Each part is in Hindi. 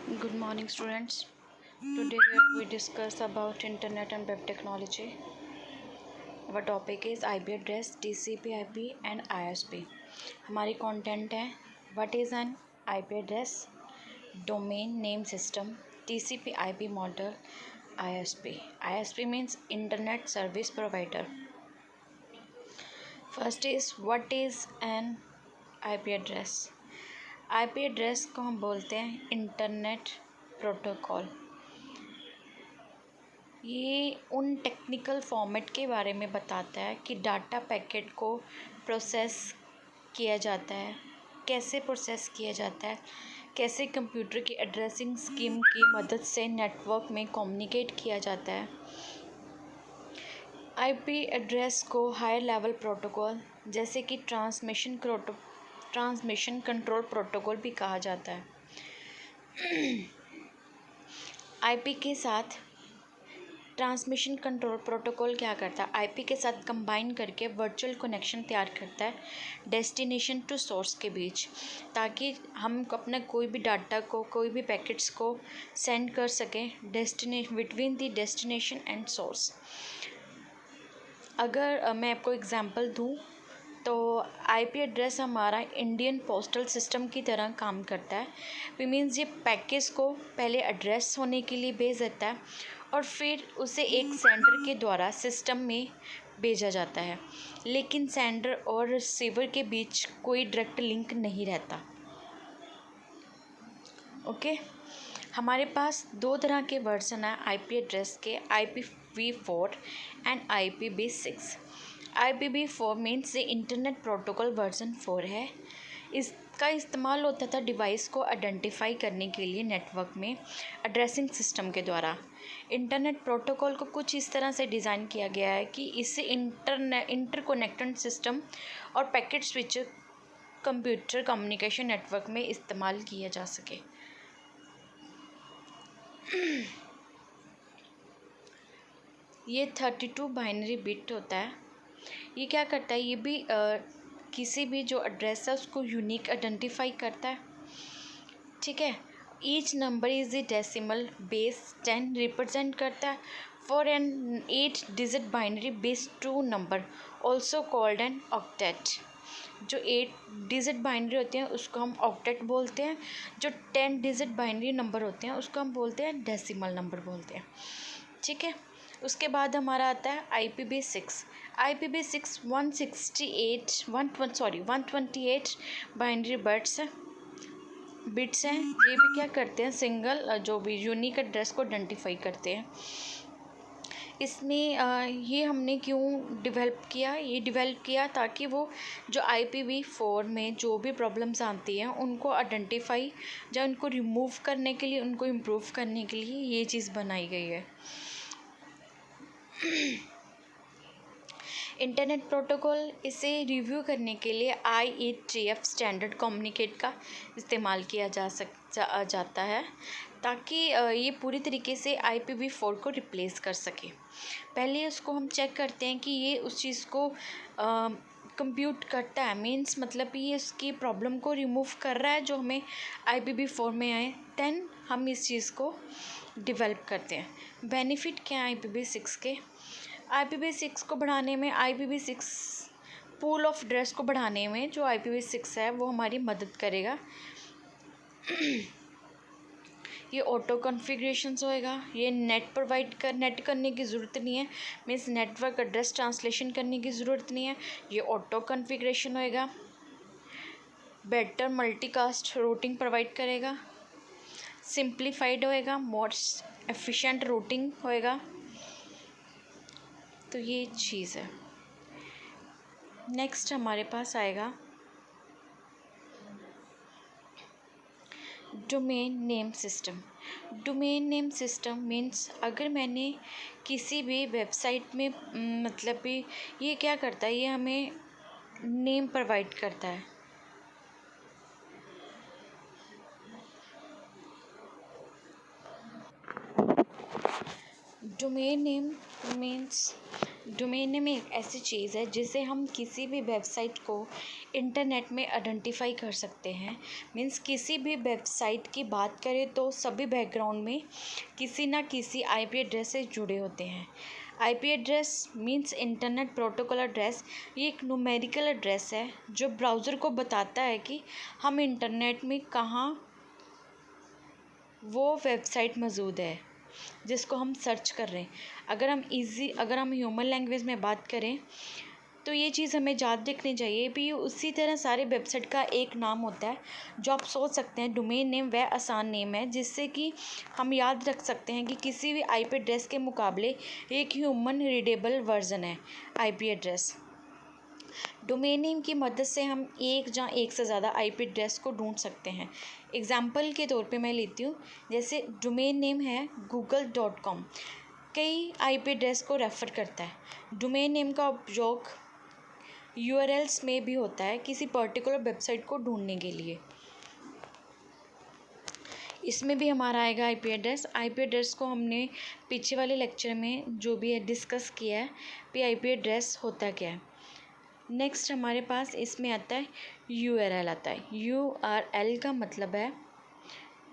Good morning, students. Today we discuss about internet and web technology. Our topic is IP address, TCP/IP and ISP. हमारी content है What is an IP address, domain name system, TCP/IP model, ISP. ISP means Internet Service Provider. First is what is an IP address. IP address को हम बोलते हैं इंटरनेट प्रोटोकॉल। ये उन टेक्निकल फॉर्मेट के बारे में बताता है कि डाटा पैकेट को प्रोसेस किया जाता है, कैसे प्रोसेस किया जाता है, कैसे कंप्यूटर की एड्रेसिंग स्कीम की मदद से नेटवर्क में कम्युनिकेट किया जाता है। आईपी एड्रेस को हायर लेवल प्रोटोकॉल जैसे कि ट्रांसमिशन कंट्रोल प्रोटोकॉल भी कहा जाता है। आईपी के साथ ट्रांसमिशन कंट्रोल प्रोटोकॉल क्या करता है, आईपी के साथ कंबाइन करके वर्चुअल कनेक्शन तैयार करता है डेस्टिनेशन टू सोर्स के बीच, ताकि हम अपना कोई भी डाटा को, कोई भी पैकेट्स को सेंड कर सकें between the destination and source. अगर मैं आपको एग्जांपल दूं तो आईपी एड्रेस हमारा इंडियन पोस्टल सिस्टम की तरह काम करता है। वी मीन्स ये पैकेज को पहले एड्रेस होने के लिए भेज देता है और फिर उसे एक सेंडर के द्वारा सिस्टम में भेजा जाता है, लेकिन सेंडर और रिसीवर के बीच कोई डायरेक्ट लिंक नहीं रहता। ओके, हमारे पास दो तरह के वर्जन है आईपी एड्रेस के, IPv4 and IPv6। IPv4 means ये इंटरनेट प्रोटोकॉल वर्जन 4 है। इसका इस्तेमाल होता था डिवाइस को आइडेंटिफाई करने के लिए नेटवर्क में एड्रेसिंग सिस्टम के द्वारा। इंटरनेट प्रोटोकॉल को कुछ इस तरह से डिज़ाइन किया गया है कि इससे इंटरकनेक्टेड सिस्टम और packet switch computer communication network में इस्तेमाल किया जा सके। ये 32 बाइनरी बिट होता है। ये क्या करता है, ये भी किसी भी जो एड्रेस है उसको यूनिक आइडेंटिफाई करता है। ठीक है, each number is a decimal base 10 represent करता है for an 8 digit binary base 2 number also called an octet. जो 8 डिजिट बाइनरी होते हैं उसको हम ऑक्टेट बोलते हैं। जो 10 डिजिट बाइनरी नंबर होते हैं उसको हम बोलते हैं डेसिमल नंबर बोलते हैं। ठीक है, उसके बाद हमारा आता है IPv6। IPv6 128 बाइनरी बिट्स हैं। ये भी क्या करते हैं, सिंगल जो भी यूनिक एड्रेस को आइडेंटिफाई करते हैं। इसमें ये हमने क्यों डिवेल्प किया ताकि वो जो IPv4 में जो भी प्रॉब्लम्स आती हैं उनको आइडेंटिफाई या उनको रिमूव करने के लिए, उनको इम्प्रूव करने के लिए ये चीज़ बनाई गई है। इंटरनेट प्रोटोकॉल इसे रिव्यू करने के लिए IETF स्टैंडर्ड कम्युनिकेट का इस्तेमाल किया जाता है, ताकि ये पूरी तरीके से IPv4 को रिप्लेस कर सके। पहले उसको हम चेक करते हैं कि ये उस चीज़ को कंप्यूट करता है, मीन्स मतलब ये उसकी प्रॉब्लम को रिमूव कर रहा है जो हमें IPv4 में आए, देन हम इस चीज़ को डिवेल्प करते हैं। बेनिफिट क्या है IPv6 के, IPv6 को बढ़ाने में, IPv6 पूल ऑफ एड्रेस को बढ़ाने में जो IPv6 है वो हमारी मदद करेगा। ये ऑटो कॉन्फ़िगरेशंस होएगा, ये नेट करने की ज़रूरत नहीं है, मीन्स नेटवर्क एड्रेस ट्रांसलेशन करने की ज़रूरत नहीं है। ये ऑटो कॉन्फ़िगरेशन होएगा, बेटर मल्टीकास्ट रूटिंग प्रोवाइड करेगा, सिंप्लीफाइड होएगा, मोर एफिशिएंट रूटिंग होएगा। तो ये चीज़ है। नेक्स्ट हमारे पास आएगा domain name system. Domain name system means अगर मैंने किसी भी वेबसाइट में मतलब भी ये क्या करता है, ये हमें नेम प्रोवाइड करता है। Domain name means domain name एक ऐसी चीज़ है जिसे हम किसी भी वेबसाइट को इंटरनेट में आइडेंटिफाई कर सकते हैं। मीन्स किसी भी वेबसाइट की बात करें तो सभी बैकग्राउंड में किसी ना किसी आईपी एड्रेस से जुड़े होते हैं। IP address means internet protocol address. ये एक न्यूमेरिकल एड्रेस है जो ब्राउज़र को बताता है कि हम इंटरनेट में कहाँ वो वेबसाइट मौजूद है जिसको हम सर्च कर रहे हैं। अगर हम ह्यूमन लैंग्वेज में बात करें तो ये चीज़ हमें याद रखनी चाहिए भी। उसी तरह सारे वेबसाइट का एक नाम होता है जो आप सोच सकते हैं। डोमेन नेम वह आसान नेम है जिससे कि हम याद रख सकते हैं कि किसी भी आईपी एड्रेस के मुकाबले एक ह्यूमन रीडेबल वर्जन है आईपी एड्रेस। डोमेन नेम की मदद से हम एक या एक से ज़्यादा आईपी एड्रेस को ढूंढ सकते हैं। एग्जाम्पल के तौर पे मैं लेती हूँ, जैसे डोमेन नेम है google.com, कई आईपी एड्रेस को रेफ़र करता है। डोमेन नेम का उपयोग यूआरएल्स में भी होता है किसी पर्टिकुलर वेबसाइट को ढूंढने के लिए। इसमें भी हमारा आएगा आईपी एड्रेस। आईपी एड्रेस को हमने पीछे वाले लेक्चर में जो भी है डिस्कस किया है कि आईपी एड्रेस होता क्या है। नेक्स्ट हमारे पास इसमें आता है यूआरएल आता है। यूआरएल का मतलब है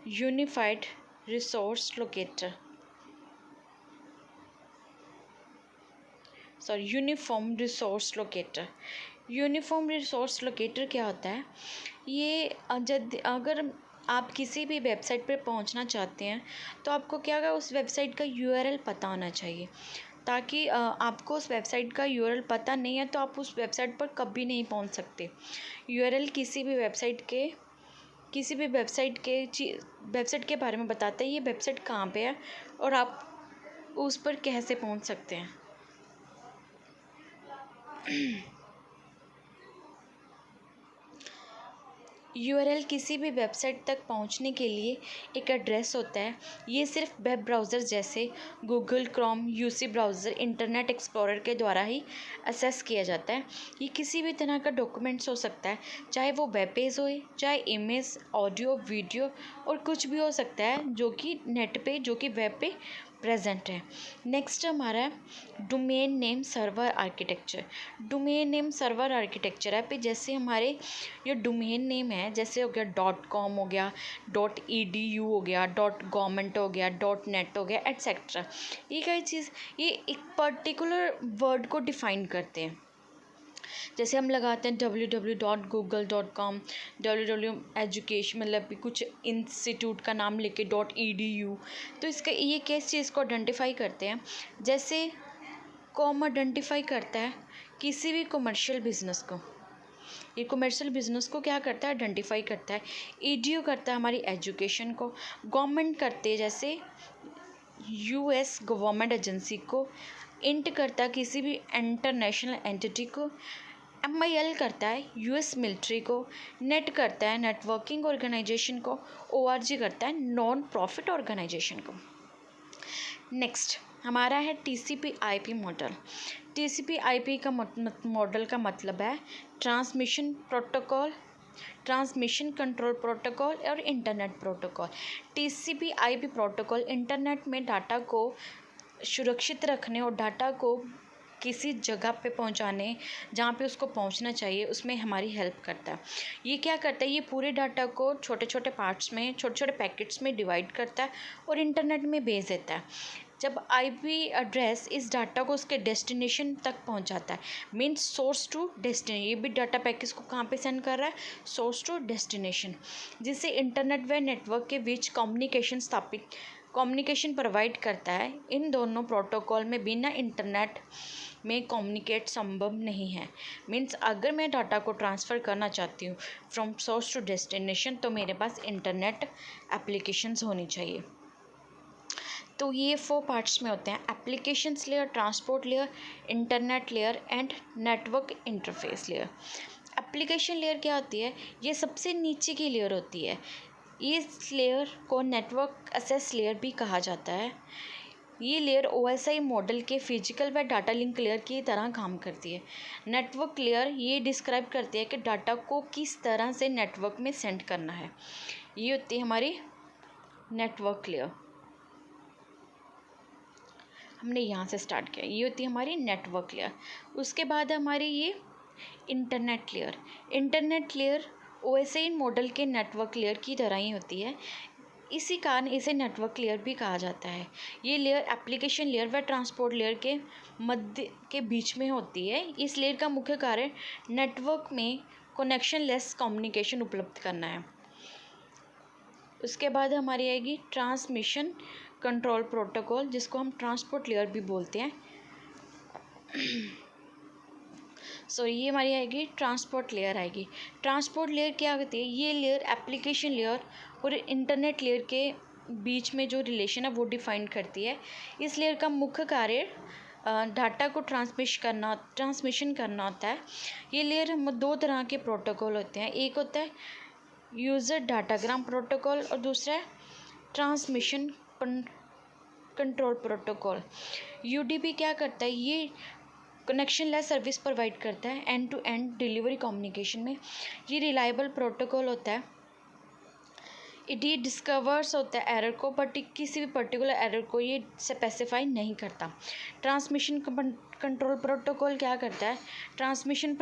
unified resource locator, uniform resource locator. Uniform resource locator क्या होता है? ये अगर आप किसी भी वेबसाइट पर पहुंचना चाहते हैं तो आपको क्या होगा, उस वेबसाइट का यूआरएल पता होना चाहिए। ताकि आपको उस वेबसाइट का यूआरएल पता नहीं है तो आप उस वेबसाइट पर कभी नहीं पहुंच सकते। यूआरएल किसी भी वेबसाइट के बारे में बताता है ये वेबसाइट कहाँ पे है और आप उस पर कैसे पहुंच सकते हैं। यूआरएल किसी भी वेबसाइट तक पहुंचने के लिए एक एड्रेस होता है। ये सिर्फ वेब ब्राउज़र जैसे Google Chrome, UC browser, internet explorer के द्वारा ही एक्सेस किया जाता है। ये किसी भी तरह का डॉक्यूमेंट्स हो सकता है, चाहे वो वेब पेज हो, चाहे इमेज, ऑडियो, वीडियो और कुछ भी हो सकता है जो कि वेब पे प्रेजेंट है। नेक्स्ट हमारा है domain name server architecture. Domain name server architecture है पे जैसे हमारे ये डोमेन नेम है, जैसे हो गया .com हो गया, .edu हो गया, .government हो गया, .net हो गया, एट्सेट्रा। ये एक पर्टिकुलर वर्ड को डिफाइन करते हैं। जैसे हम लगाते हैं www.google.com, education मतलब कुछ इंस्टीट्यूट का नाम लेके .edu, तो इसका ये किस चीज़ को आइडेंटिफाई करते हैं? जैसे कॉम आइडेंटिफाई करता है किसी भी कमर्शियल बिजनेस को। ये कमर्शियल बिजनेस को क्या करता है? आइडेंटिफाई करता है। ईडीयू करता है हमारी एजुकेशन को। गवर्नमेंट करते हैं जैसे यूएस गवर्नमेंट एजेंसी को। इंट करता है किसी भी इंटरनेशनल एंटिटी को। MIL करता है यूएस मिलिट्री को। नेट करता है नेटवर्किंग ऑर्गेनाइजेशन को। ORG करता है नॉन प्रॉफिट ऑर्गेनाइजेशन को। नेक्स्ट हमारा है TCP/IP मॉडल। TCP/IP का मॉडल का मतलब है ट्रांसमिशन कंट्रोल प्रोटोकॉल और internet protocol. TCP/IP protocol internet में डाटा को सुरक्षित रखने और डाटा को किसी जगह पे पहुंचाने जहाँ पे उसको पहुंचना चाहिए उसमें हमारी हेल्प करता है। ये क्या करता है? ये पूरे डाटा को छोटे छोटे पार्ट्स में, छोटे छोटे पैकेट्स में डिवाइड करता है और इंटरनेट में भेज देता है। जब आईपी एड्रेस इस डाटा को उसके डेस्टिनेशन तक पहुंचाता है, मीन्स सोर्स टू डेस्टिनेशन। ये भी डाटा पैकेज को कहाँ पे सेंड कर रहा है? सोर्स टू डेस्टिनेशन, जिससे इंटरनेट व नेटवर्क के बीच कम्युनिकेशन प्रोवाइड करता है। इन दोनों प्रोटोकॉल में बिना इंटरनेट में कम्युनिकेट संभव नहीं है। मीन्स अगर मैं डाटा को ट्रांसफ़र करना चाहती हूँ फ्रॉम सोर्स टू डेस्टिनेशन तो मेरे पास इंटरनेट एप्लीकेशंस होनी चाहिए। तो ये 4 पार्ट्स में होते हैं: applications layer, transport layer, internet layer and network interface layer. Application layer क्या होती है? ये सबसे नीचे की लेयर होती है। इस लेयर को नेटवर्क एक्सेस लेयर भी कहा जाता है। ये लेयर OSI मॉडल के फिजिकल व डाटा लिंक लेयर की तरह काम करती है। नेटवर्क लेयर ये डिस्क्राइब करती है कि डाटा को किस तरह से नेटवर्क में सेंड करना है। ये होती है हमारी नेटवर्क लेयर। हमने यहाँ से स्टार्ट किया, ये होती है हमारी नेटवर्क लेयर। उसके बाद हमारी ये internet layer. Internet layer OSI model के नेटवर्क लेयर की तरह ही होती है, इसी कारण इसे नेटवर्क लेयर भी कहा जाता है। ये लेयर एप्लीकेशन लेयर व ट्रांसपोर्ट लेयर के मध्य के बीच में होती है। इस लेयर का मुख्य कार्य नेटवर्क में कनेक्शन लेस कम्युनिकेशन उपलब्ध करना है। उसके बाद हमारी आएगी ट्रांसमिशन कंट्रोल प्रोटोकॉल, जिसको हम ट्रांसपोर्ट लेयर भी बोलते हैं। ये हमारी आएगी ट्रांसपोर्ट लेयर आएगी। ट्रांसपोर्ट लेयर क्या होती है? ये लेयर एप्लीकेशन लेयर और इंटरनेट लेयर के बीच में जो रिलेशन है वो डिफाइन करती है। इस लेयर का मुख्य कार्य डाटा को ट्रांसमिशन करना होता है। ये लेयर हम 2 तरह के प्रोटोकॉल होते हैं, एक होता है यूज़र डाटाग्राम प्रोटोकॉल और दूसरा है ट्रांसमिशन कंट्रोल प्रोटोकॉल। UDP क्या करता है? ये कनेक्शन लेस सर्विस प्रोवाइड करता है end to end delivery communication में। ये रिलायबल प्रोटोकॉल होता है। ये डिस्कवर्स होता है एरर को, बट किसी भी पर्टिकुलर एरर को ये स्पेसिफाई नहीं करता। ट्रांसमिशन कंट्रोल प्रोटोकॉल क्या करता है? ट्रांसफ़र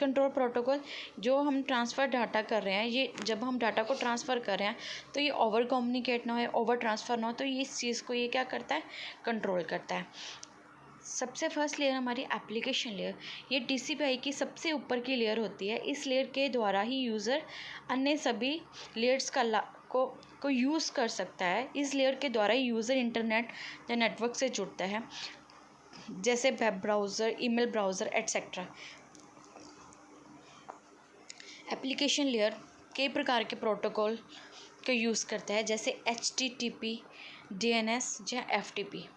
कंट्रोल प्रोटोकॉल, जो हम ट्रांसफ़र डाटा कर रहे हैं, ये जब हम डाटा को ट्रांसफ़र कर रहे हैं तो ये ओवर कम्युनिकेट ना हो, ओवर ट्रांसफ़र ना हो, तो ये इस चीज़ को ये क्या करता है? कंट्रोल करता है। सबसे फर्स्ट लेयर हमारी एप्लीकेशन लेयर। ये TCP/IP की सबसे ऊपर की लेयर होती है। इस लेयर के द्वारा ही यूज़र अन्य सभी लेयर्स को यूज़ कर सकता है। इस लेयर के द्वारा ही यूज़र इंटरनेट या नेटवर्क से जुड़ता है, जैसे web browser, email browser etcetera. Application layer कई प्रकार के प्रोटोकॉल को यूज़ करता है, जैसे HTTP, DNS या FTP।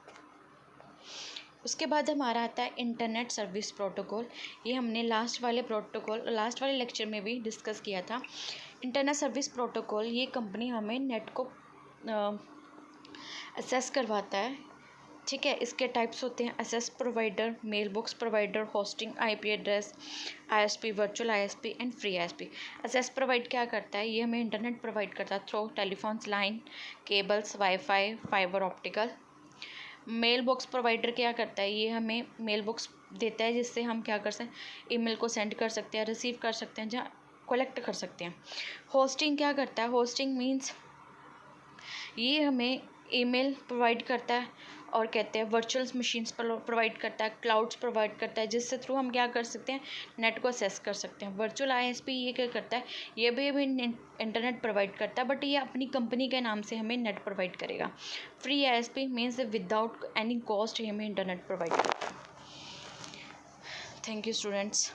उसके बाद हमारा आता है इंटरनेट सर्विस प्रोटोकॉल। ये हमने लास्ट वाले लेक्चर में भी डिस्कस किया था। इंटरनेट सर्विस प्रोटोकॉल, ये कंपनी हमें नेट को असेस करवाता है, ठीक है। इसके टाइप्स होते हैं access provider, mail box provider, hosting, IP address, ISP, virtual ISP and free ISP। Access provide क्या करता है? ये हमें इंटरनेट प्रोवाइड करता है through telephones line, cables, wifi, fibre optical. Mail box provider क्या करता है? ये हमें मेल बॉक्स देता है, जिससे हम क्या कर सकते हैं? ईमेल को सेंड कर सकते हैं, रिसीव कर सकते हैं, जहाँ कलेक्ट कर सकते हैं। होस्टिंग क्या करता है? होस्टिंग मीन्स ये हमें ईमेल प्रोवाइड करता है और कहते हैं वर्चुअल मशीन्स प्रोवाइड करता है, क्लाउड्स प्रोवाइड करता है, जिससे थ्रू हम क्या कर सकते हैं? नेट को असेस कर सकते हैं। वर्चुअल ISP ये क्या करता है? ये भी हमें इंटरनेट प्रोवाइड करता है, बट ये अपनी कंपनी के नाम से हमें नेट प्रोवाइड करेगा। Free ISP means without any cost हमें इंटरनेट प्रोवाइड करता है। Thank you students.